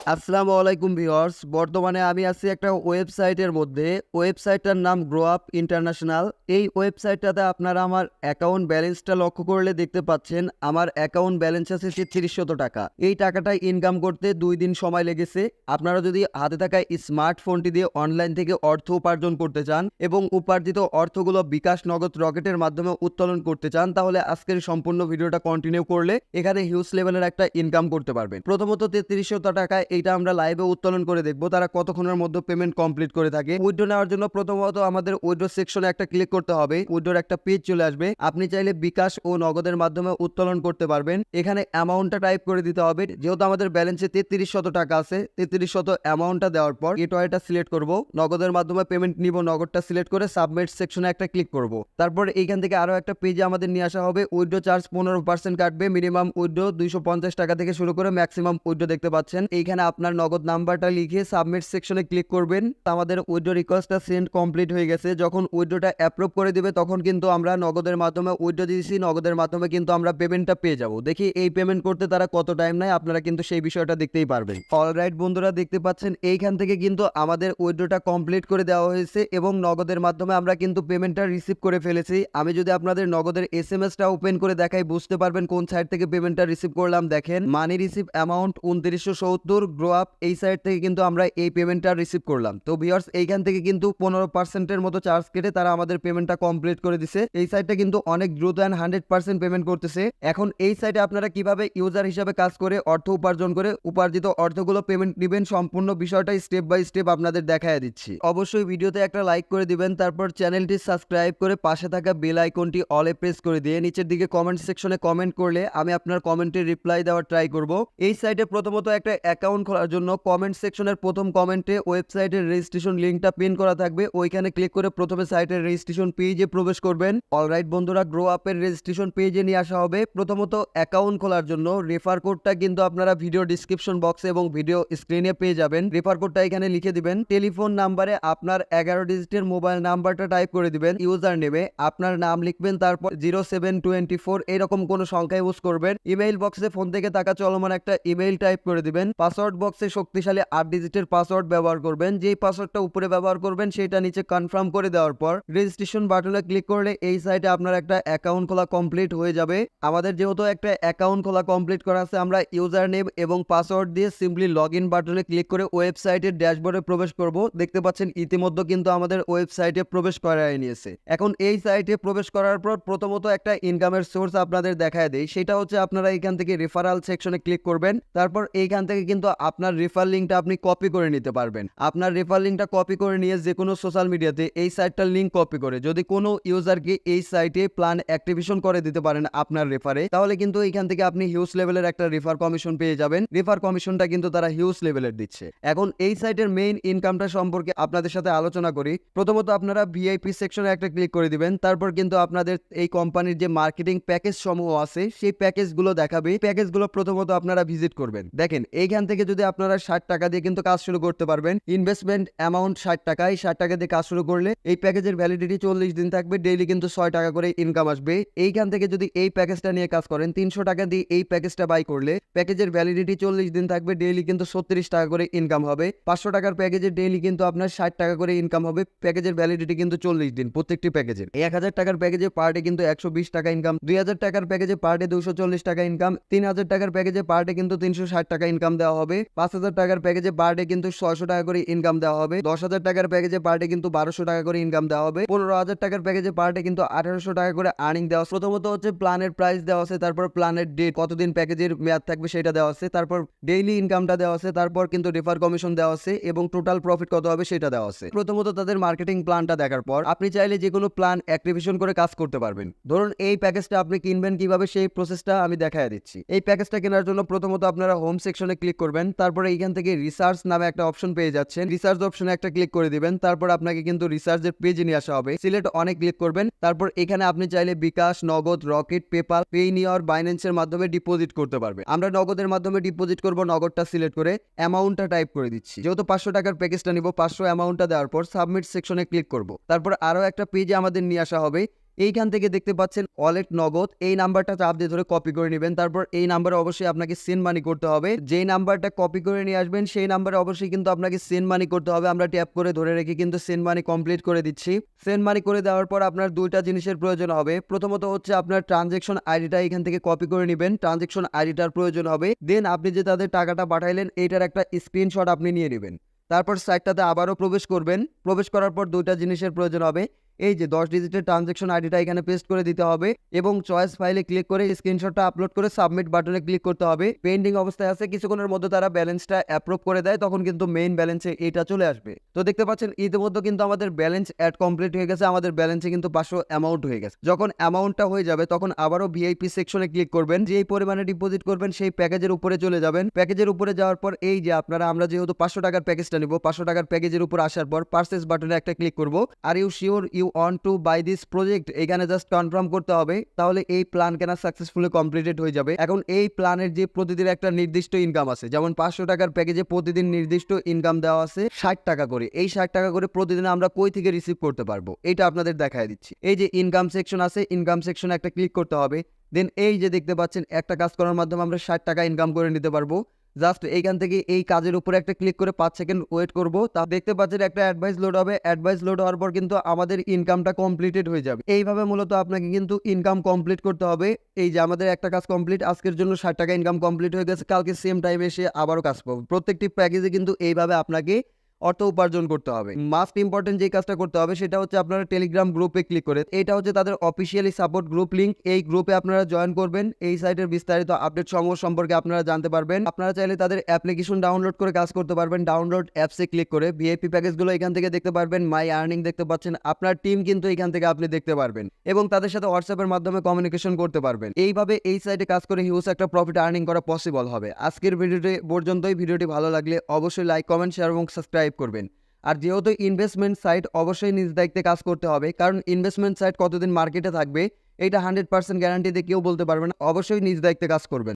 আসসালামু আলাইকুম ভিউয়ার্স। বর্তমানে আমি আছি একটা ওয়েবসাইটের মধ্যে। ওয়েবসাইটটার নাম গ্রো আপ ইন্টারন্যাশনাল। এই ওয়েবসাইটটাতে আপনারা আমার অ্যাকাউন্ট ব্যালেন্সটা লক্ষ্য করলে দেখতে পাচ্ছেন আমার অ্যাকাউন্ট ব্যালেন্স আছে ৩৩০০ টাকা। এই টাকাটা ইনকাম করতে ২ দিন সময় লেগেছে। আপনারা যদি হাতে থাকা স্মার্টফোনটি দিয়ে অনলাইন থেকে অর্থ উপার্জন করতে চান এবং উপার্জিত অর্থগুলো বিকাশ নগদ রকেটের মাধ্যমে উত্তোলন করতে চান, তাহলে আজকের সম্পূর্ণ ভিডিওটা কন্টিনিউ করলে এখানে হিউজ লেভেলের একটা ইনকাম করতে পারবেন। প্রথমত ৩৩০০ টাকায় এইটা আমরা লাইভে উত্তোলন করে দেখবো তারা কতক্ষণের মধ্যে পেমেন্ট কমপ্লিট করে থাকে। উইথড্র নেওয়ার জন্য প্রথমত আমাদের উইথড্র সেকশনে একটা ক্লিক করতে হবে। উইথড্রর একটা পেজ চলে আসবে। আপনি চাইলে বিকাশ ও নগদের মাধ্যমে উত্তোলন করতে পারবেন। এখানে অ্যামাউন্টটা টাইপ করে দিতে হবে। যেহেতু আমাদের ব্যালেন্সে ৩৩০০ টাকা আছে, ৩৩০০ অ্যামাউন্টটা দেওয়ার পর গেটওয়েটা সিলেক্ট করব। নগদের মাধ্যমে পেমেন্ট নিব, নগদটা সিলেক্ট করে সাবমিট সেকশনে একটা ক্লিক করব। তারপর এইখান থেকে আরো একটা পেজে আমাদের নিয়ে আসা হবে। উইথড্র চার্জ 15% কাটবে। মিনিমাম উইথড্র 250 টাকা থেকে শুরু করে ম্যাক্সিমাম উইথড্র দেখতে পাচ্ছেন। এইখানে আপনার নগদ নাম্বারটা লিখে সাবমিট সেকশনে ক্লিক করবেন। আমাদের উইথড্র রিকোয়েস্টটা সেন্ড কমপ্লিট হয়ে গেছে। যখন উইথড্রটা অ্যাপ্রুভ করে দিবে তখন কিন্তু আমরা নগদের মাধ্যমে উইথড্র দিয়েছি, নগদের মাধ্যমে কিন্তু আমরা পেমেন্টটা পেয়ে যাব। দেখি এই পেমেন্ট করতে তারা কত টাইম নেয়, আপনারা কিন্তু সেই বিষয়টা দেখতেই পারবেন। অলরাইট বন্ধুরা, দেখতে পাচ্ছেন এইখান থেকে কিন্তু আমাদের উইথড্রটা কমপ্লিট করে দেওয়া হয়েছে এবং নগদের মাধ্যমে আমরা কিন্তু পেমেন্টটা রিসিভ করে ফেলেছি। আমি যদি আপনাদের নগদের এসএমএসটা ওপেন করে দেখাই বুঝতে পারবেন কোন সাইট থেকে পেমেন্টটা রিসিভ করলাম। দেখেন, মানি রিসিভ অ্যামাউন্ট 2970 গ্রো আপ, এই সাইট থেকে কিন্তু আমরা এই পেমেন্টটা রিসিভ করলাম। তো ভিউয়ার্স, এইখান থেকে কিন্তু 15%-এর মতো চার্জ কেটে তারা আমাদের পেমেন্টটা কমপ্লিট করে দিছে। এই সাইটটা কিন্তু অনেক দ্রুত অ্যান্ড 100% পেমেন্ট করতেছে। এখন এই সাইটে আপনারা কিভাবে ইউজার হিসাবে কাজ করে অর্থ উপার্জন করে উপার্জিত অর্থগুলো পেমেন্ট দিবেন, সম্পূর্ণ বিষয়টা স্টেপ বাই স্টেপ আপনাদের দেখায় দিচ্ছি। অবশ্যই ভিডিওতে একটা লাইক করে দিবেন, তারপর চ্যানেলটি সাবস্ক্রাইব করে পাশে থাকা বেল আইকনটি অলে প্রেস করে দিয়ে নিচের দিকে কমেন্ট সেকশনে কমেন্ট করলে আমি আপনার কমেন্টের রিপ্লাই দেওয়ার ট্রাই করব। এই সাইটে প্রথমত একটা অ্যাকাউন্ট খোলার জন্য কমেন্ট সেকশনের প্রথম কমেন্টে ওয়েবসাইটের রেজিস্ট্রেশন লিঙ্কটা পিন করা থাকবে। ওইখানে ক্লিক করে প্রথমে সাইটের রেজিস্ট্রেশন পেজে প্রবেশ করবেন। অলরাইট বন্ধুরা, গ্রো আপের রেজিস্ট্রেশন পেজে নিয়ে আসা হবে। প্রথমত অ্যাকাউন্ট খোলার জন্য রেফার কোডটা কিন্তু আপনারা ভিডিও ডিসক্রিপশন বক্সে এবং ভিডিও স্ক্রিনে পেয়ে যাবেন। রেফার কোডটা এখানে লিখে দিবেন। টেলিফোন নাম্বারে আপনার 11 ডিজিটের মোবাইল নাম্বারটা টাইপ করে দিবেন। ইউজার নেমে আপনার নাম লিখবেন, তারপর 0724 এরকম কোনো সংখ্যা ইউজ করবেন। ইমেইল বক্সে ফোন থেকে টাকা চলমান একটা ইমেইল টাইপ করে দিবেন। পাসওয়ার্ড বক্সে শক্তিশালী 8 ডিজিটের পাসওয়ার্ড ব্যবহার করবেন। যেই পাসওয়ার্ডটা উপরে ব্যবহার করবেন সেটা নিচে কনফার্ম করে দেওয়ার পর রেজিস্ট্রেশন বাটনে ক্লিক করলে এই সাইটে আপনার একটা অ্যাকাউন্ট খোলা কমপ্লিট হয়ে যাবে। আমাদের যেহেতু একটা অ্যাকাউন্ট খোলা কমপ্লিট করা আছে, আমরা ইউজার নেম এবং পাসওয়ার্ড দিয়ে সিম্পলি লগ ইন বাটনে ক্লিক করে ওয়েবসাইটের ড্যাশবোর্ডে প্রবেশ করব। দেখতে পাচ্ছেন ইতিমধ্যে কিন্তু আমাদের ওয়েবসাইটে প্রবেশ করায় নিয়েছে। এখন এই সাইটে প্রবেশ করার পর প্রথমত একটা ইনকামের সোর্স আপনাদের দেখায় দেই, সেটা হচ্ছে আপনারা এখান থেকে রেফারাল সেকশনে ক্লিক করবেন। তারপর এইখান থেকে কিন্তু আপনার রেফার লিঙ্কটা আপনি কপি করে নিতে পারবেন। আপনার রেফার লিঙ্কটা কপি করে নিয়ে যে কোনো সোশ্যাল মিডিয়াতে এই সাইটটার লিঙ্ক কপি করে যদি কোনো ইউজারকে এই সাইটে প্ল্যান অ্যাক্টিভেশন করে দিতে পারেন আপনার রেফারে, তাহলে কিন্তু এখান থেকে আপনি হিউজ লেভেলের একটা রেফার কমিশন পেয়ে যাবেন। রেফার কমিশনটা কিন্তু তারা হিউজ লেভেলের দিচ্ছে। এখন এই সাইটের মেইন ইনকামটা সম্পর্কে আপনাদের সাথে আলোচনা করি। প্রথমত আপনারা ভিআইপি সেকশনে একটা ক্লিক করে দিবেন। তারপর কিন্তু আপনাদের এই কোম্পানির যে মার্কেটিং প্যাকেজ সমূহ আছে সেই প্যাকেজগুলো দেখাবে। প্যাকেজগুলো প্রথমত আপনারা ভিজিট করবেন। দেখেন, এইখান থেকে যদি আপনারা 60 টাকা দিয়ে কিন্তু কাজ শুরু করতে পারবেন। ইনভেস্টমেন্ট অ্যামাউন্ট 60 টাকা। এই 60 টাকা দিয়ে কাজ শুরু করলে এই প্যাকেজের ভ্যালিডিটি 40 দিন থাকবে। ডেইলি কিন্তু 6 টাকা করে ইনকাম আসবে। এইখান থেকে যদি এই প্যাকেজটা নিয়ে কাজ করেন, 300 টাকা দিয়ে এই প্যাকেজটা বাই করলে প্যাকেজের ভ্যালিডিটি 40 দিন থাকবে। ডেইলি কিন্তু 36 টাকা করে ইনকাম হবে। 500 টাকার প্যাকেজের ডেইলি কিন্তু আপনার 60 টাকা করে ইনকাম হবে। প্যাকেজের ভ্যালিডিটি কিন্তু 40 দিন প্রত্যেকটি প্যাকেজের। 1000 টাকার প্যাকেজে পার ডে কিন্তু 120 টাকা ইনকাম। 2000 টাকার প্যাকেজে পার ডে 240 টাকা ইনকাম। 3000 টাকার প্যাকেজে পার ডে কিন্তু 360 টাকা ইনকাম দেওয়া হবে। 5000 টাকার প্যাকেজে পার ডে কিন্তু 600 টাকা করে ইনকাম দেওয়া হবে। 10,000 টাকার প্যাকেজে পার ডে কিন্তু 1200 টাকা করে ইনকাম দেওয়া হবে। 15,000 টাকার প্যাকেজে পার ডে কিন্তু 1800 টাকা করে আর্নিং দেওয়া। প্রথমত হচ্ছে প্ল্যানের প্রাইস দেওয়া আছে, তারপর প্ল্যানের ডেট, কতদিন প্যাকেজের মেয়াদ থাকবে সেটা দেওয়া আছে, তারপর ডেইলি ইনকামটা দেওয়া আছে, তারপর কিন্তু রেফার কমিশন দেওয়া আছে এবং টোটাল প্রফিট কত হবে সেটা দেওয়া আছে। প্রথমত তাদের মার্কেটিং প্ল্যানটা দেখার পর আপনি চাইলে যে কোনো প্ল্যান অ্যাক্টিভেশন করে কাজ করতে পারবেন। ধরুন এই প্যাকেজটা আপনি কিনবেন কিভাবে সেই প্রসেসটা আমি দেখায় দিচ্ছি। এই প্যাকেজটা কেনার জন্য প্রথমত আপনারা হোম সেকশনে ক্লিক করবেন। তারপরে এইখান থেকে রিসার্চ নামে একটা অপশন পেয়ে যাচ্ছেন। রিসার্চ অপশনে একটা ক্লিক করে দিবেন। তারপর আপনাকে কিন্তু রিসার্চের পেজে নিয়ে আসা হবে। সিলেক্ট অনেক ক্লিক করবেন। তারপর এখানে আপনি চাইলে বিকাশ, নগদ, রকেট, পেপাল, পেইনিয়র, বাইন্যান্সের মাধ্যমে ডিপোজিট করতে পারবেন। আমরা নগদের মাধ্যমে ডিপোজিট করব। নগদটা সিলেক্ট করে অ্যামাউন্টটা টাইপ করে দিচ্ছি। যেহেতু 500 টাকার প্যাকেজটা নিব, 500 অ্যামাউন্টটা দেওয়ার পর সাবমিট সেকশনে ক্লিক করব। তারপর আরো একটা পেজে আমাদের নিয়ে আসা হবে। এইখান থেকে দেখতে পাচ্ছেন ওয়ালেট নগদ, এই নাম্বারটা চাপ দিয়ে ধরে কপি করে নেবেন। তারপর এই নাম্বারে অবশ্যই আপনাকে সেন্ড মানি করতে হবে। যেই নাম্বারটা কপি করে নিয়ে আসবেন সেই নাম্বারে অবশ্যই কিন্তু আপনাকে সেন্ড মানি করতে হবে। আমরা ট্যাপ করে ধরে রেখে কিন্তু সেন্ড মানি কমপ্লিট করে দিচ্ছি। সেন্ড মানি করে দেওয়ার পর আপনার দুইটা জিনিসের প্রয়োজন হবে। প্রথমত হচ্ছে আপনার ট্রানজ্যাকশন আইডিটা এখান থেকে কপি করে নেবেন, ট্রানজ্যাকশন আইডিটার প্রয়োজন হবে। দেন আপনি যে তাদের টাকাটা পাঠাইলেন এইটার একটা স্ক্রিনশট আপনি নিয়ে নেবেন। তারপর সাইটটাতে আবারও প্রবেশ করবেন। প্রবেশ করার পর দুইটা জিনিসের প্রয়োজন হবে। এই যে 10 ডিজিটের ট্রানজ্যাকশন আইডিটা এখানে পেস্ট করে দিতে হবে এবং চয়েস ফাইলে ক্লিক করে স্ক্রিনশটটা আপলোড করে সাবমিট বাটনে ক্লিক করতে হবে। পেন্ডিং অবস্থায় আছে, কিছুক্ষণের মধ্যে তারা ব্যালেন্সটা অ্যাপ্রুভ করে দেয়, তখন কিন্তু মেইন ব্যালেন্সে এটা চলে আসবে। তো দেখতে পাচ্ছেন ইতিমধ্যে কিন্তু আমাদের ব্যালেন্স অ্যাড কমপ্লিট হয়ে গেছে, আমাদের ব্যালেন্সে কিন্তু 500 অ্যামাউন্ট হয়ে গেছে। যখন অ্যামাউন্টটা হয়ে যাবে তখন আবারও ভিআইপি সেকশনে ক্লিক করবেন। যেই পরিমাণে ডিপোজিট করবেন সেই প্যাকেজের উপরে চলে যাবেন। প্যাকেজের উপরে যাওয়ার পর এই যে আমরা যেহেতু 500 টাকার প্যাকেজটা নিব, 500 টাকার প্যাকেজের উপর আসার পর পারচেজ বাটনে একটা ক্লিক করব। Are you sure you want to buy this project, এখানে জাস্ট কনফার্ম করতে হবে। তাহলে এই প্ল্যান কেনা সাকসেসফুলি কমপ্লিটেড হয়ে যাবে। এখন এই প্ল্যানের যে প্রতিদিন একটা নির্দিষ্ট ইনকাম আছে, যেমন 500 টাকার প্যাকেজে প্রতিদিন নির্দিষ্ট ইনকাম দেওয়া আছে 60 টাকা করে। এই 60 টাকা করে প্রতিদিন আমরা কই থেকে রিসিভ করতে পারবো এটা আপনাদের দেখায় দিচ্ছি। এই যে ইনকাম সেকশন আছে, ইনকাম সেকশনে একটা ক্লিক করতে হবে। দেন এই যে দেখতে পাচ্ছেন একটা কাজ করার মাধ্যমে আমরা 60 টাকা ইনকাম করে নিতে পারবো। জাস্ট এইখান থেকে এই কাজের উপরে একটা ক্লিক করে 5 সেকেন্ড ওয়েট করব। তা দেখতে পাচ্ছেন একটা অ্যাডভাইস লোড হবে। অ্যাডভাইস লোড হওয়ার পর কিন্তু আমাদের ইনকামটা কমপ্লিটেড হয়ে যাবে। এইভাবে মূলত আপনাকে কিন্তু ইনকাম কমপ্লিট করতে হবে। এই যে আমাদের একটা কাজ কমপ্লিট, আজকের জন্য 60 টাকা ইনকাম কমপ্লিট হয়ে গেছে। কালকে সেম টাইমে এসে আবারও কাজ পাবো। প্রত্যেকটি প্যাকেজে কিন্তু এইভাবে আপনাকে অর্থ উপার্জন করতে হবে। মাস্ট ইম্পর্টেন্ট যে কাজটা করতে হবে সেটা হচ্ছে আপনারা টেলিগ্রাম গ্রুপে ক্লিক করে, এটা হচ্ছে তাদের অফিসিয়ালি সাপোর্ট গ্রুপ লিংক। এই গ্রুপে আপনারা জয়েন করবেন। এই সাইটের বিস্তারিত আপডেট সমূহ সম্পর্কে আপনারা জানতে পারবেন। আপনারা চাইলে তাদের অ্যাপ্লিকেশন ডাউনলোড করে কাজ করতে পারবেন। ডাউনলোড অ্যাপসে ক্লিক করে ভিআইপি প্যাকেজগুলো এখান থেকে দেখতে পারবেন। মাই আর্নিং দেখতে পাচ্ছেন, আপনার টিম কিন্তু এখান থেকে আপনি দেখতে পারবেন এবং তাদের সাথে হোয়াটসঅ্যাপের মাধ্যমে কমিউনিকেশন করতে পারবেন। এইভাবে এই সাইটে কাজ করে হিউজ একটা প্রফিট আর্নিং করা পসিবল হবে। আজকের ভিডিওটি পর্যন্তই। ভিডিওটি ভালো লাগলে অবশ্যই লাইক, কমেন্ট, শেয়ার এবং সাবস্ক্রাইব করবেন। আর যেহেতু ইনভেস্টমেন্ট সাইট, অবশ্যই নিজ দায়িত্বে কাজ করতে হবে, কারণ ইনভেস্টমেন্ট সাইট কতদিন মার্কেটে থাকবে এটা 100% গ্যারান্টি দিয়ে কেউ বলতে পারবে না। অবশ্যই নিজ দায়িত্বে কাজ করবেন।